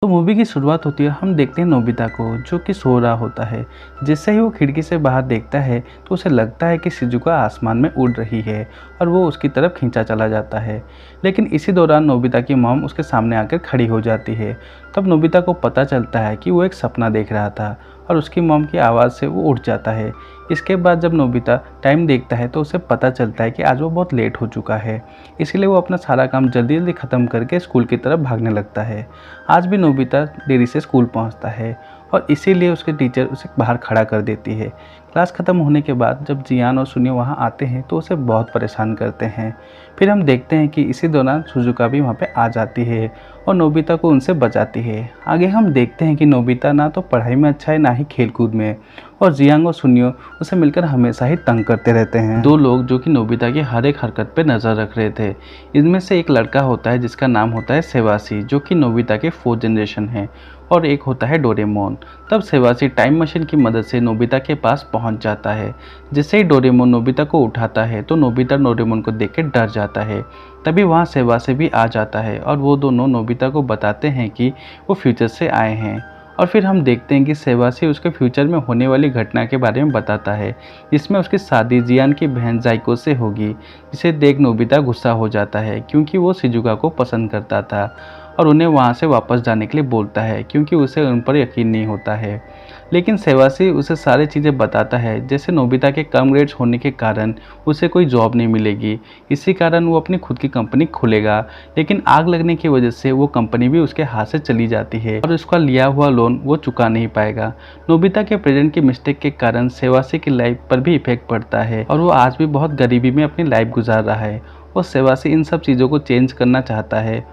तो मूवी की शुरुआत होती है, हम देखते हैं नोबिता को जो कि सो रहा होता है। जैसे ही वो खिड़की से बाहर देखता है तो उसे लगता है कि शिजुका आसमान में उड़ रही है और वो उसकी तरफ खींचा चला जाता है। लेकिन इसी दौरान नोबिता की मॉम उसके सामने आकर खड़ी हो जाती है। तब नोबिता को पता चलता है कि वो एक सपना देख रहा था और उसकी मॉम की आवाज़ से वो उठ जाता है। इसके बाद जब नोबिता टाइम देखता है तो उसे पता चलता है कि आज वो बहुत लेट हो चुका है। इसीलिए वो अपना सारा काम जल्दी जल्दी ख़त्म करके स्कूल की तरफ भागने लगता है। आज भी नोबिता देरी से स्कूल पहुंचता है और इसीलिए उसके टीचर उसे बाहर खड़ा कर देती है। क्लास ख़त्म होने के बाद जब जियान और सुनियो वहां आते हैं तो उसे बहुत परेशान करते हैं। फिर हम देखते हैं कि इसी दौरान सुजुका भी वहां पे आ जाती है और नोबिता को उनसे बचाती है। आगे हम देखते हैं कि नोबिता ना तो पढ़ाई में अच्छा है ना ही खेलकूद में, और जियांग और सुनियो उसे मिलकर हमेशा ही तंग करते रहते हैं। दो लोग जो कि नोबिता की हर एक हरकत पे नज़र रख रहे थे। इनमें से एक लड़का होता है जिसका नाम होता है सेवासी, जो कि नोबिता के 4th जनरेशन है, और एक होता है डोरेमोन। तब सेवासी टाइम मशीन की मदद से नोबिता के पास पहुंच जाता है। जिससे ही डोरेमोन नोबिता को उठाता है तो नोबिता डोरेमोन को देख के डर जाता है। तभी वहाँ सेवासी भी आ जाता है और वो दोनों नोबिता को बताते हैं कि वो फ्यूचर से आए हैं। और फिर हम देखते हैं कि सेवासी उसके फ्यूचर में होने वाली घटना के बारे में बताता है, जिसमें उसकी शादी जियान की बहन जाइको से होगी। जिसे देख नोबिता गुस्सा हो जाता है क्योंकि वो शिजुका को पसंद करता था और उन्हें वहाँ से वापस जाने के लिए बोलता है क्योंकि उसे उन पर यकीन नहीं होता है। लेकिन सेवासी उसे सारी चीज़ें बताता है, जैसे नोबिता के कम ग्रेड्स होने के कारण उसे कोई जॉब नहीं मिलेगी, इसी कारण वो अपनी खुद की कंपनी खोलेगा। लेकिन आग लगने की वजह से वो कंपनी भी उसके हाथ से चली जाती है और उसका लिया हुआ लोन वो चुका नहीं पाएगा। नोबिता के प्रेजेंट की मिस्टेक के कारण सेवासी की लाइफ पर भी इफेक्ट पड़ता है और वो आज भी बहुत गरीबी में अपनी लाइफ गुजार रहा है। और सेवासी इन सब चीज़ों को चेंज करना चाहता है,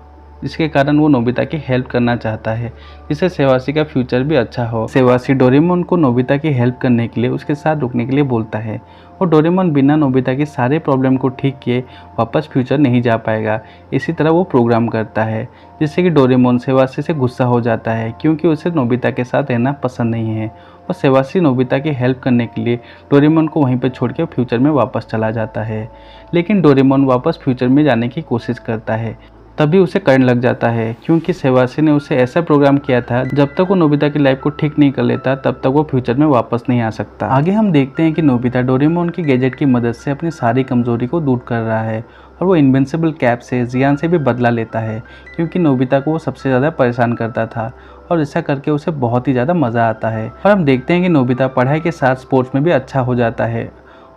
जिसके कारण वो नोबिता की हेल्प करना चाहता है, जिससे सेवासी का फ्यूचर भी अच्छा हो। सेवासी डोरेमोन को नोबिता की हेल्प करने के लिए उसके साथ रुकने के लिए बोलता है और डोरेमोन बिना नोबिता के सारे प्रॉब्लम को ठीक किए वापस फ्यूचर नहीं जा पाएगा। इसी तरह वो प्रोग्राम करता है, जिससे कि डोरेमोन सेवासी से गुस्सा हो जाता है क्योंकि उसे नोबिता के साथ रहना पसंद नहीं है। और सेवासी नोबिता की हेल्प करने के लिए डोरेमोन को वहीं पर छोड़ के फ्यूचर में वापस चला जाता है। लेकिन डोरेमोन वापस फ्यूचर में जाने की कोशिश करता है, तभी उसे करंट लग जाता है क्योंकि सेवासी ने उसे ऐसा प्रोग्राम किया था, जब तक वो नोबिता की लाइफ को ठीक नहीं कर लेता तब तक वो फ्यूचर में वापस नहीं आ सकता। आगे हम देखते हैं कि नोबिता डोरेमोन की गैजेट की मदद से अपनी सारी कमजोरी को दूर कर रहा है और वो इनविंसिबल कैप से जियान से भी बदला लेता है क्योंकि नोबिता को वो सबसे ज़्यादा परेशान करता था और ऐसा करके उसे बहुत ही ज़्यादा मज़ा आता है। और हम देखते हैं कि नोबिता पढ़ाई के साथ स्पोर्ट्स में भी अच्छा हो जाता है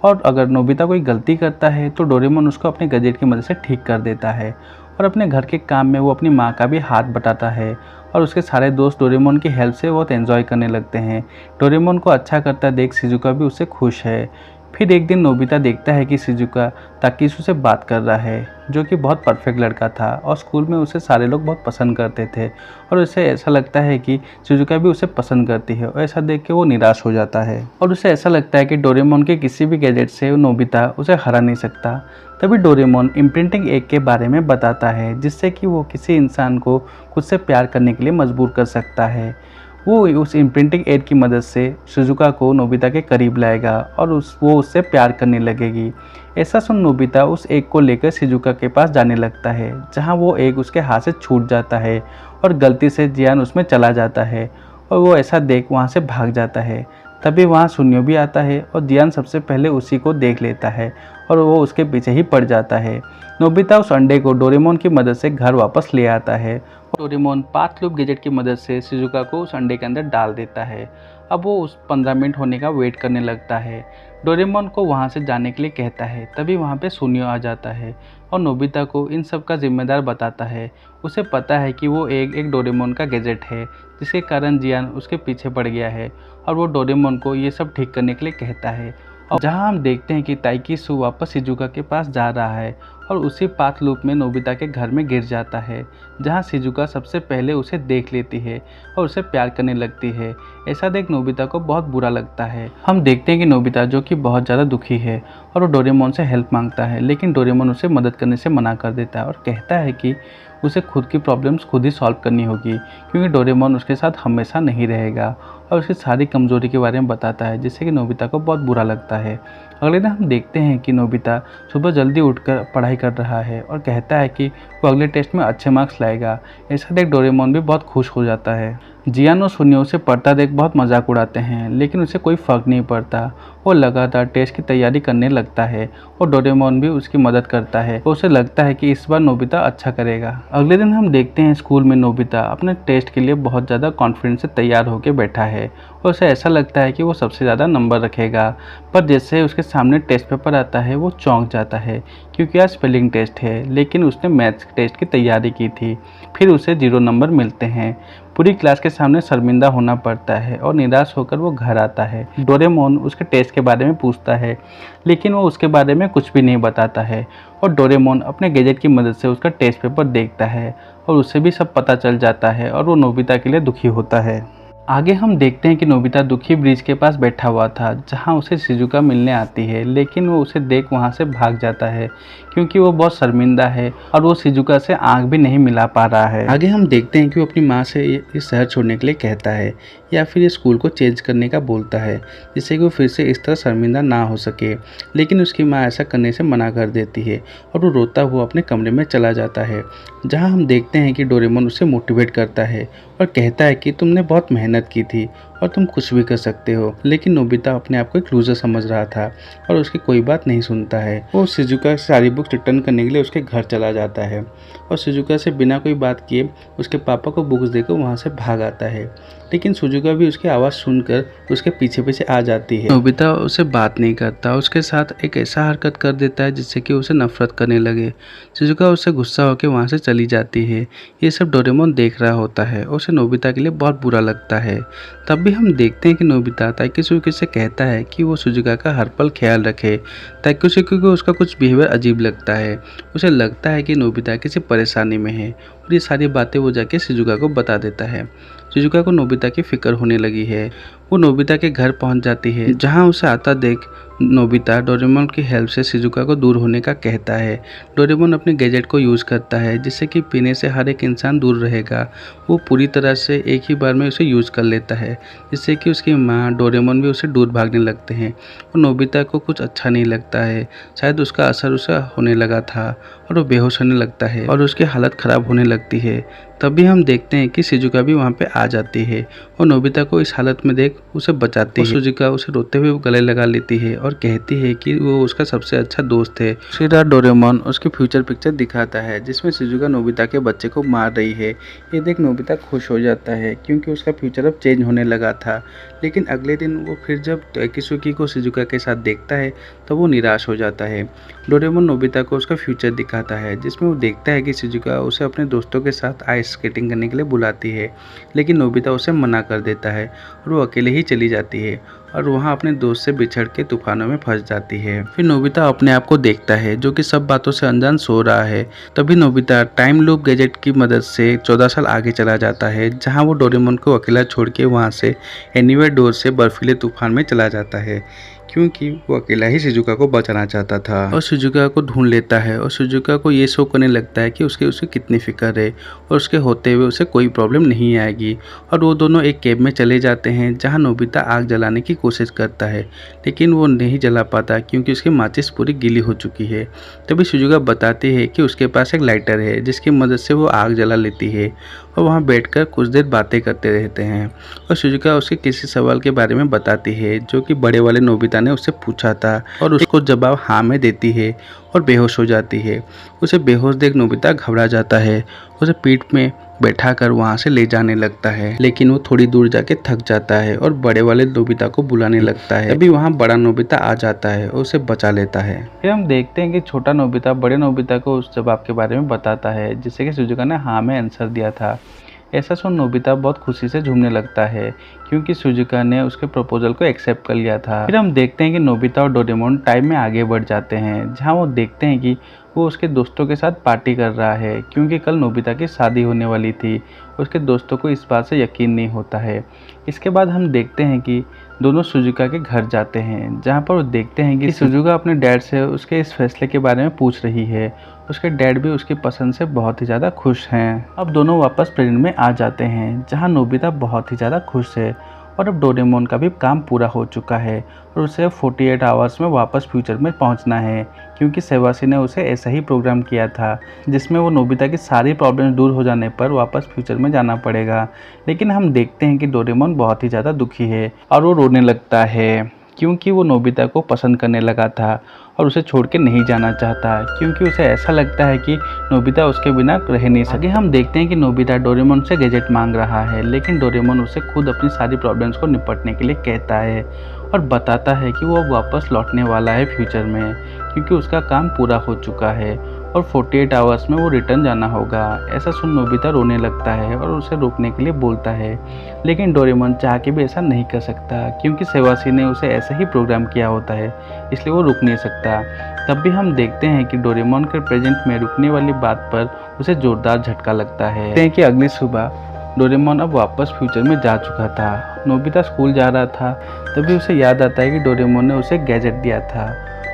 और अगर नोबिता कोई गलती करता है तो डोरेमोन उसको अपने गैजेट की मदद से ठीक कर देता है। और अपने घर के काम में वो अपनी माँ का भी हाथ बटाता है और उसके सारे दोस्त डोरेमोन की हेल्प से बहुत एंजॉय करने लगते हैं। डोरेमोन को अच्छा करता देख शिजुका भी उससे खुश है। फिर एक दिन नोबिता देखता है कि शिजुका ताकिसु से बात कर रहा है, जो कि बहुत परफेक्ट लड़का था और स्कूल में उसे सारे लोग बहुत पसंद करते थे और उसे ऐसा लगता है कि शिजुका भी उसे पसंद करती है और ऐसा देख के वो निराश हो जाता है और उसे ऐसा लगता है कि डोरेमोन के किसी भी गैजेट से नोबिता उसे हरा नहीं सकता। तभी डोरेमोन इम्प्रिंटिंग एग के बारे में बताता है, जिससे कि वो किसी इंसान को खुद से प्यार करने के लिए मजबूर कर सकता है। वो उस इम्प्रिंटिंग एड की मदद से शिजुका को नोबिता के करीब लाएगा और वो उससे प्यार करने लगेगी। ऐसा सुन नोबिता उस एग को लेकर शिजुका के पास जाने लगता है, जहां वो एग उसके हाथ से छूट जाता है और गलती से जियान उसमें चला जाता है और वो ऐसा देख वहां से भाग जाता है। तभी वहाँ सुनियो भी आता है और जियान सबसे पहले उसी को देख लेता है और वो उसके पीछे ही पड़ जाता है। नोबिता उस अंडे को डोरेमोन की मदद से घर वापस ले आता है और डोरेमोन पाथ लूप गैजेट की मदद से शिजुका को उस अंडे के अंदर डाल देता है। अब वो उस 15 मिनट होने का वेट करने लगता है। डोरेमोन को वहाँ से जाने के लिए कहता है, तभी वहाँ पे सुनियो आ जाता है और नोबिता को इन सब का जिम्मेदार बताता है। उसे पता है कि वो एक डोरेमोन का गैजेट है, जिसके कारण जियान उसके पीछे पड़ गया है और वो डोरेमोन को ये सब ठीक करने के लिए कहता है। और जहाँ हम देखते हैं कि ताइकिसु वापस शिजुका के पास जा रहा है और उसी पाथ लूप में नोबिता के घर में गिर जाता है, जहाँ शिजुका सबसे पहले उसे देख लेती है और उसे प्यार करने लगती है। ऐसा देख नोबिता को बहुत बुरा लगता है। हम देखते हैं कि नोबिता जो कि बहुत ज़्यादा दुखी है और वो डोरेमोन से हेल्प मांगता है, लेकिन डोरेमोन उसे मदद करने से मना कर देता है और कहता है कि उसे खुद की प्रॉब्लम्स खुद ही सॉल्व करनी होगी क्योंकि डोरेमोन उसके साथ हमेशा नहीं रहेगा और उसकी सारी कमज़ोरी के बारे में बताता है, जिससे कि नोबिता को बहुत बुरा लगता है। अगले दिन हम देखते हैं कि नोबिता सुबह जल्दी उठकर पढ़ाई कर रहा है और कहता है कि वो अगले टेस्ट में अच्छे मार्क्स लाएगा। ऐसा देख डोरेमोन भी बहुत खुश हो जाता है। जियान और सुनियो उसे पढ़ता देख बहुत मजाक उड़ाते हैं, लेकिन उसे कोई फ़र्क नहीं पड़ता। वो लगातार टेस्ट की तैयारी करने लगता है और डोरेमोन भी उसकी मदद करता है। तो उसे लगता है कि इस बार नोबिता अच्छा करेगा। अगले दिन हम देखते हैं स्कूल में नोबिता अपने टेस्ट के लिए बहुत ज़्यादा कॉन्फिडेंस से तैयार होकर बैठा है और उसे ऐसा लगता है कि वो सबसे ज़्यादा नंबर रखेगा। पर जैसे उसके सामने टेस्ट पेपर आता है वो चौंक जाता है, क्योंकि आज स्पेलिंग टेस्ट है, लेकिन उसने मैथ्स टेस्ट की तैयारी की थी। फिर उसे 0 नंबर मिलते हैं। पूरी क्लास के सामने शर्मिंदा होना पड़ता है और निराश होकर वो घर आता है। डोरेमोन उसके टेस्ट के बारे में पूछता है, लेकिन वो उसके बारे में कुछ भी नहीं बताता है और डोरेमोन अपने गैजेट की मदद से उसका टेस्ट पेपर देखता है और उसे भी सब पता चल जाता है और वो नोबिता के लिए दुखी होता है। आगे हम देखते हैं कि नोबिता दुखी ब्रिज के पास बैठा हुआ था, जहां उसे शिजुका मिलने आती है, लेकिन वो उसे देख वहां से भाग जाता है, क्योंकि वो बहुत शर्मिंदा है और वो शिजुका से आंख भी नहीं मिला पा रहा है। आगे हम देखते हैं कि वो अपनी माँ से इस शहर छोड़ने के लिए कहता है या फिर ये स्कूल को चेंज करने का बोलता है, जिससे कि वो फिर से इस तरह शर्मिंदा ना हो सके। लेकिन उसकी माँ ऐसा करने से मना कर देती है और वो रोता हुआ अपने कमरे में चला जाता है, जहाँ हम देखते हैं कि डोरेमोन उसे मोटिवेट करता है और कहता है कि तुमने बहुत मेहनत की थी और तुम कुछ भी कर सकते हो। लेकिन नोबिता अपने आप को एक लूजर समझ रहा था और उसकी कोई बात नहीं सुनता है। वो शिजुका सारी बुक्स रिटर्न करने के लिए उसके घर चला जाता है और शिजुका से बिना कोई बात किए उसके पापा को बुक्स देकर वहाँ से भाग आता है। लेकिन शिजुका भी उसकी आवाज़ सुनकर उसके पीछे पीछे आ जाती है। नोबिता उसे बात नहीं करता, उसके साथ एक ऐसा हरकत कर देता है जिससे कि उसे नफरत करने लगे। शिजुका उससे गुस्सा होकर वहाँ से चली जाती है। ये सब डोरेमोन देख रहा होता है और उसे नोबिता के लिए बहुत बुरा लगता है। तब भी हम देखते हैं कि नोबिता ताकेसुकी से कहता है कि वो शिजुका का हर पल ख्याल रखे। ताकेसुकी को उसका कुछ बिहेवियर अजीब लगता है। उसे लगता है कि नोबिता किसी परेशानी में है और ये सारी बातें वो जाके शिजुका को बता देता है। शिजुका को नोबिता की फिक्र होने लगी है। वो नोबिता के घर पहुंच जाती है, जहां उसे आता देख नोबिता डोरेमोन की हेल्प से शिजुका को दूर होने का कहता है। डोरेमोन अपने गैजेट को यूज़ करता है, जिससे कि पीने से हर एक इंसान दूर रहेगा। वो पूरी तरह से एक ही बार में उसे यूज़ कर लेता है, जिससे कि उसकी माँ डोरेमोन भी उसे दूर भागने लगते हैं और नोबिता को कुछ अच्छा नहीं लगता है। शायद उसका असर उसे होने लगा था और वो बेहोश होने लगता है और उसकी हालत ख़राब होने लगती है। तभी हम देखते हैं कि शिजुका भी वहाँ पे आ जाती है और नोबिता को इस हालत में देख उसे बचाती है। शिजुका उसे रोते हुए गले लगा लेती है और कहती है कि वो उसका सबसे अच्छा दोस्त है। उसी रात डोरेमोन उसकी फ्यूचर पिक्चर दिखाता है, जिसमें शिजुका नोबिता के बच्चे को मार रही है। ये देख नोबिता खुश हो जाता है, क्योंकि उसका फ्यूचर अब चेंज होने लगा था। लेकिन अगले दिन वो फिर जब ताकेसुकी को शिजुका के साथ देखता है तो वो निराश हो जाता है। डोरेमोन नोबिता को उसका फ्यूचर दिखाता है, जिसमें वो देखता है कि शिजुका उसे अपने दोस्तों के साथ आइस स्केटिंग करने के लिए बुलाती है, लेकिन नोबिता उसे मना कर देता है और वो अकेले ही चली जाती है और वहाँ अपने दोस्त से बिछड़ के तूफानों में फंस जाती है। फिर नोबिता अपने आप को देखता है, जो कि सब बातों से अनजान सो रहा है। तभी नोबिता टाइम लूप गैजेट की मदद से 14 साल आगे चला जाता है, जहाँ वो डोरेमोन को अकेला छोड़ के वहाँ से एनीवेयर डोर से बर्फीले तूफान में चला जाता है, क्योंकि वो अकेला ही शिजुका को बचाना चाहता था। और शिजुका को ढूंढ लेता है और शिजुका को ये शो करने लगता है कि उसे कितनी फिक्र है और उसके होते हुए उसे कोई प्रॉब्लम नहीं आएगी। और वो दोनों एक कैब में चले जाते हैं, जहाँ नोबिता आग जलाने की कोशिश करता है, लेकिन वो नहीं जला पाता क्योंकि उसकी माचिस पूरी गीली हो चुकी है। तभी शिजुका बताती है कि उसके पास एक लाइटर है, जिसकी मदद से वो आग जला लेती है और वहाँ बैठकर कुछ देर बातें करते रहते हैं। और शिजुका उसके किसी सवाल के बारे में बताती है जो कि बड़े वाले नोबिता ने उससे पूछा था, और उसको जवाब हाँ में देती है और बेहोश हो जाती है। उसे बेहोश देख नोबिता घबरा जाता है, उसे पीठ में बैठाकर वहाँ से ले जाने लगता है, लेकिन वो थोड़ी दूर जाके थक जाता है और बड़े वाले नोबिता को बुलाने लगता है। तभी वहाँ बड़ा नोबिता आ जाता है और उसे बचा लेता है। फिर हम देखते हैं कि छोटा नोबिता बड़े नोबिता को उस जवाब के बारे में बताता है, जिससे कि शिजुका ने हाँ में आंसर दिया था। ऐसा सुन नोबिता बहुत खुशी से झूमने लगता है, क्योंकि शिजुका ने उसके प्रपोजल को एक्सेप्ट कर लिया था। फिर हम देखते हैं कि नोबिता और डोरेमोन टाइम में आगे बढ़ जाते हैं, जहां वो देखते हैं कि वो उसके दोस्तों के साथ पार्टी कर रहा है, क्योंकि कल नोबिता की शादी होने वाली थी। उसके दोस्तों को इस बात से यकीन नहीं होता है। इसके बाद हम देखते हैं कि दोनों शिजुका के घर जाते हैं, जहाँ पर वो देखते हैं कि शिजुका अपने डैड से उसके इस फैसले के बारे में पूछ रही है। उसके डैड भी उसकी पसंद से बहुत ही ज़्यादा खुश हैं। अब दोनों वापस प्लेन में आ जाते हैं, जहाँ नोबिता बहुत ही ज़्यादा खुश है और अब डोरेमोन का भी काम पूरा हो चुका है और उसे 48 आवर्स में वापस फ्यूचर में पहुंचना है, क्योंकि सेवासी ने उसे ऐसा ही प्रोग्राम किया था जिसमें वो नोबिता की सारी प्रॉब्लम्स दूर हो जाने पर वापस फ्यूचर में जाना पड़ेगा। लेकिन हम देखते हैं कि डोरेमोन बहुत ही ज़्यादा दुखी है और वो रोने लगता है, क्योंकि वो नोबिता को पसंद करने लगा था और उसे छोड़ के नहीं जाना चाहता, क्योंकि उसे ऐसा लगता है कि नोबिता उसके बिना रह नहीं सकता। आगे हम देखते हैं कि नोबिता डोरेमोन से गैजेट मांग रहा है, लेकिन डोरेमोन उसे खुद अपनी सारी प्रॉब्लम्स को निपटने के लिए कहता है और बताता है कि वो वापस लौटने वाला है फ्यूचर में, क्योंकि उसका काम पूरा हो चुका है और 48 आवर्स में वो रिटर्न जाना होगा। ऐसा सुन नोबिता रोने लगता है और उसे रोकने के लिए बोलता है, लेकिन डोरेमोन चाह के भी ऐसा नहीं कर सकता, क्योंकि सेवासी ने उसे ऐसा ही प्रोग्राम किया होता है, इसलिए वो रुक नहीं सकता। तब भी हम देखते हैं कि डोरेमोन के प्रेजेंट में रुकने वाली बात पर उसे जोरदार झटका लगता है। देखते हैं कि अगली सुबह डोरेमोन अब वापस फ्यूचर में जा चुका था। नोबिता स्कूल जा रहा था, तभी उसे याद आता है कि डोरेमोन ने उसे गैजेट दिया था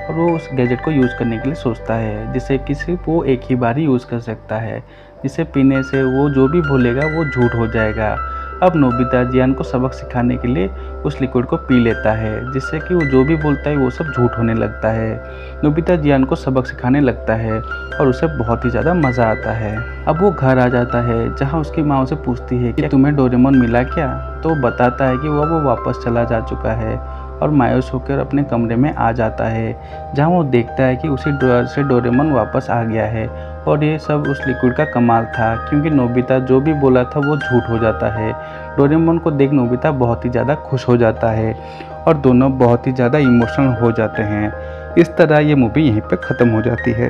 और वो उस गैजेट को यूज़ करने के लिए सोचता है, जिसे कि सिर्फ वो एक ही बार ही यूज़ कर सकता है, जिसे पीने से वो जो भी भूलेगा वो झूठ हो जाएगा। अब नोबिता जियान को सबक सिखाने के लिए उस लिक्विड को पी लेता है, जिससे कि वो जो भी बोलता है वो सब झूठ होने लगता है। नोबिता जियान को सबक सिखाने लगता है और उसे बहुत ही ज़्यादा मज़ा आता है। अब वो घर आ जाता है, जहाँ उसकी माँ उसे पूछती है कि तुम्हें डोरेमोन मिला क्या, तो वो बताता है कि वो वापस चला जा चुका है और मायूस होकर अपने कमरे में आ जाता है, जहाँ वो देखता है कि उसी ड्रॉअर से डोरेमोन वापस आ गया है और ये सब उस लिक्विड का कमाल था, क्योंकि नोबिता जो भी बोला था वो झूठ हो जाता है। डोरेमोन को देख नोबिता बहुत ही ज़्यादा खुश हो जाता है और दोनों बहुत ही ज़्यादा इमोशनल हो जाते हैं। इस तरह ये मूवी यहीं पे ख़त्म हो जाती है।